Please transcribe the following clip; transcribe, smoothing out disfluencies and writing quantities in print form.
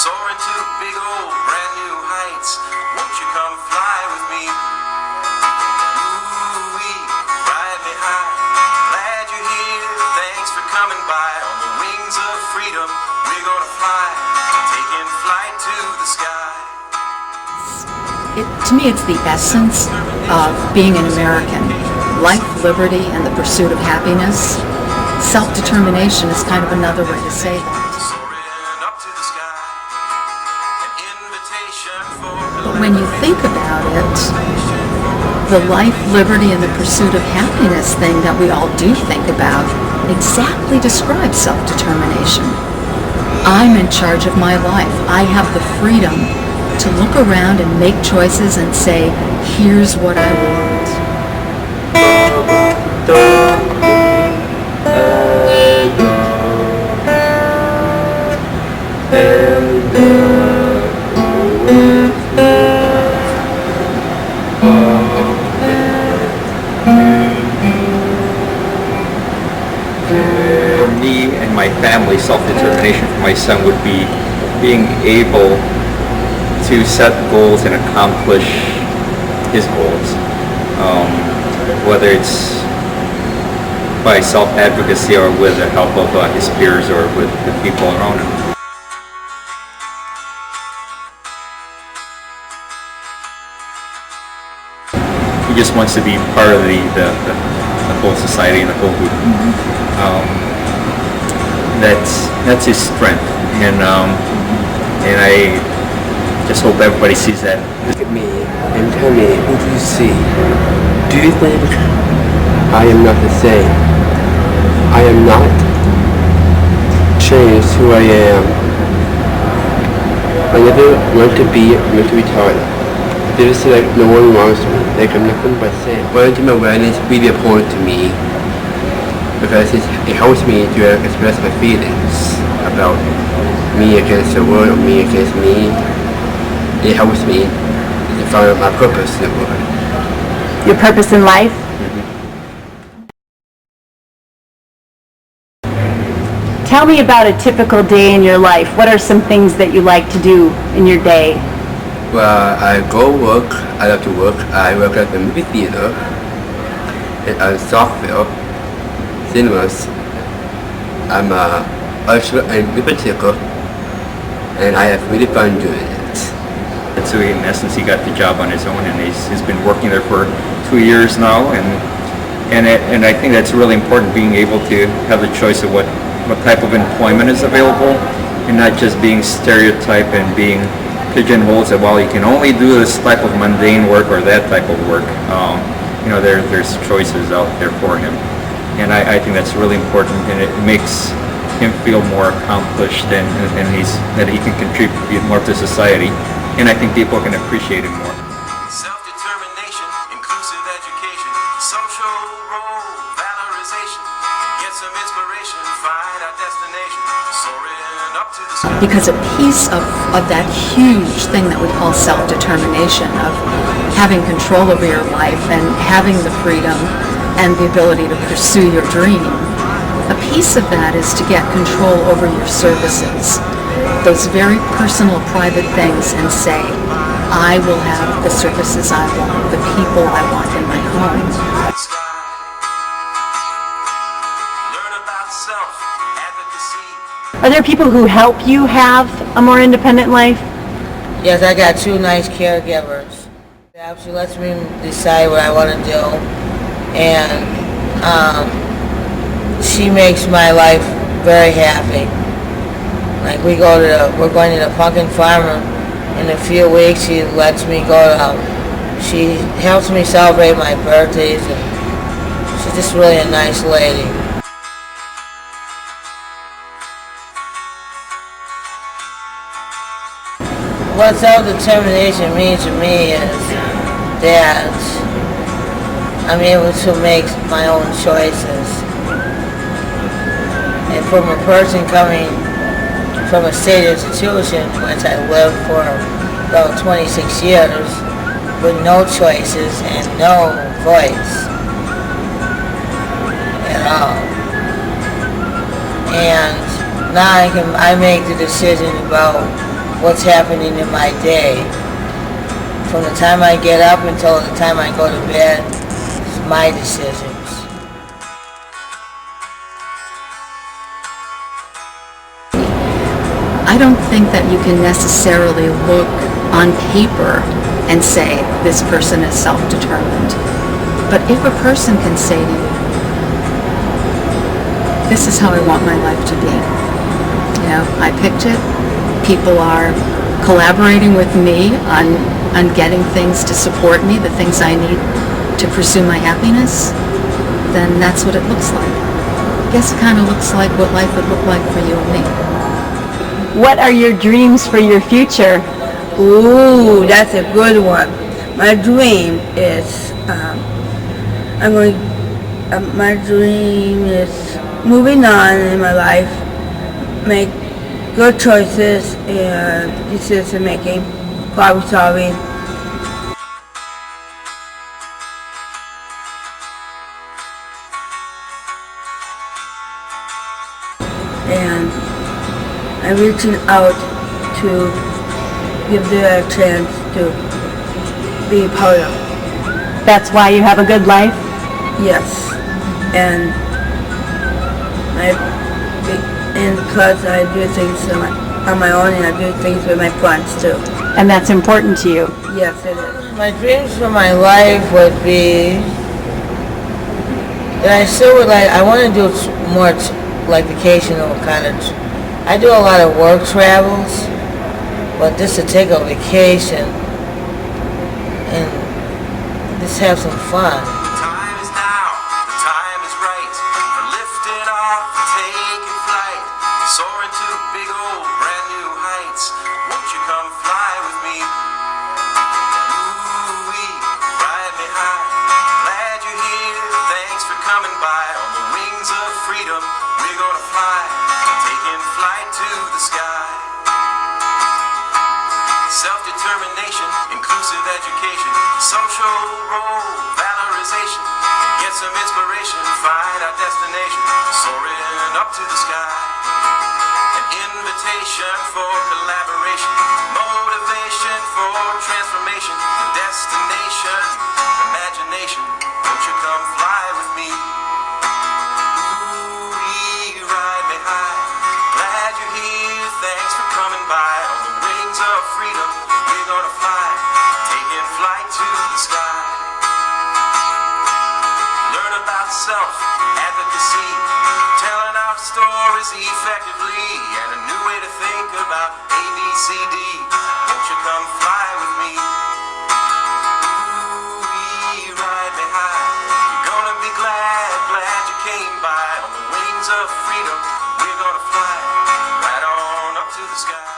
soaring to big old brand new heights. Won't you come fly with me? Ooh-wee, ride me high. Glad you're here, thanks for coming by. On the wings of freedom, we're gonna fly, taking flight to the sky. To me, it's the essence of being an American. Life, liberty, and the pursuit of happiness. Self-determination is kind of another way to say that. But when you think about it, the life, liberty, and the pursuit of happiness thing that we all do think about exactly describes self-determination. I'm in charge of my life. I have the freedom to look around and make choices and say, here's what I want. For me and my family, self-determination for my son would be being able to set goals and accomplish his goals, whether it's by self-advocacy or with the help of his peers or with the people around him. He just wants to be part of the whole society and the whole group. That's his strength, and I just hope everybody sees that. Look at me and tell me, who do you see? Do you think I am not the same? I am not changed who I am. I never want to be retarded. They just say like no one wants me, like I'm nothing but same. Wanting my awareness really important to me because it helps me to express my feelings about me against the world or me against me. It helps me to find my purpose in the world. Your purpose in life? Tell me about a typical day in your life. What are some things that you like to do in your day? Well, I go work. I love to work. I work at the movie theater at Southville Cinemas. I'm a usher and repeticker, and I have really fun doing it. So in essence, he got the job on his own, and he's been working there for 2 years now, and I think that's really important, being able to have the choice of what type of employment is available, and not just being stereotyped and being pigeonholed that, well, you can only do this type of mundane work or that type of work. There's choices out there for him, and I think that's really important, and it makes him feel more accomplished, and that he can contribute more to society, and I think people can appreciate him more. Self-determination, inclusive education, social role valorization, get some inspiration, find our destination, soaring up to the sky. Because a piece of that huge thing that we call self-determination, of having control over your life and having the freedom and the ability to pursue your dream, a piece of that is to get control over your services, those very personal, private things, and say, I will have the services I want, the people I want in my home. Learn about self-advocacy. Are there people who help you have a more independent life? Yes, I got 2 nice caregivers. She lets me decide what I want to do, and she makes my life very happy. Like we're going to the pumpkin farm in a few weeks. She lets me go she helps me celebrate my birthdays, and she's just really a nice lady. What self-determination means to me is that I'm able to make my own choices. And from a person coming from a state institution, which I lived for about 26 years, with no choices and no voice at all. And now I make the decision about what's happening in my day. From the time I get up until the time I go to bed, it's my decisions. I don't think that you can necessarily look on paper and say this person is self-determined. But if a person can say to you, this is how I want my life to be. You know, I picked it. People are collaborating with me on getting things to support me, the things I need to pursue my happiness, then that's what it looks like. I guess it kind of looks like what life would look like for you and me. What are your dreams for your future? Ooh, that's a good one. My dream is, my dream is moving on in my life, make good choices and decision making, problem solving. And I'm reaching out to give them a chance to be part of. That's why you have a good life? Yes. And plus I do things on my own, and I do things with my friends too. And that's important to you? Yes, it is. My dreams for my life would be that I want to do more like vacational kind of. I do a lot of work travels, but just to take a vacation and just have some fun. Time is now, the time is right for lifting off and taking flight, soaring to big old brand new heights. Won't you come fly with me? Ooh-wee, ride me high. Glad you're here, thanks for coming by. On the wings of freedom, we're gonna fly, taking flight to the sky. Self-determination, inclusive education, social role, valorization. Get some inspiration, find our destination, soaring up to the sky. An invitation for collaboration, motivation for transformation, destination, imagination. Won't you come fly with me? Ooh-wee, ride me high. Glad you're here, thanks for coming by. On the wings of freedom, we're gonna fly, taking flight to the sky. Learn about self-advocacy, telling our stories effectively, and a new way to think about ABCD. Won't you come fly with me? Ooh-wee, ride me high. You're gonna be glad you came by. On the wings of freedom, we're gonna fly right on up to the sky.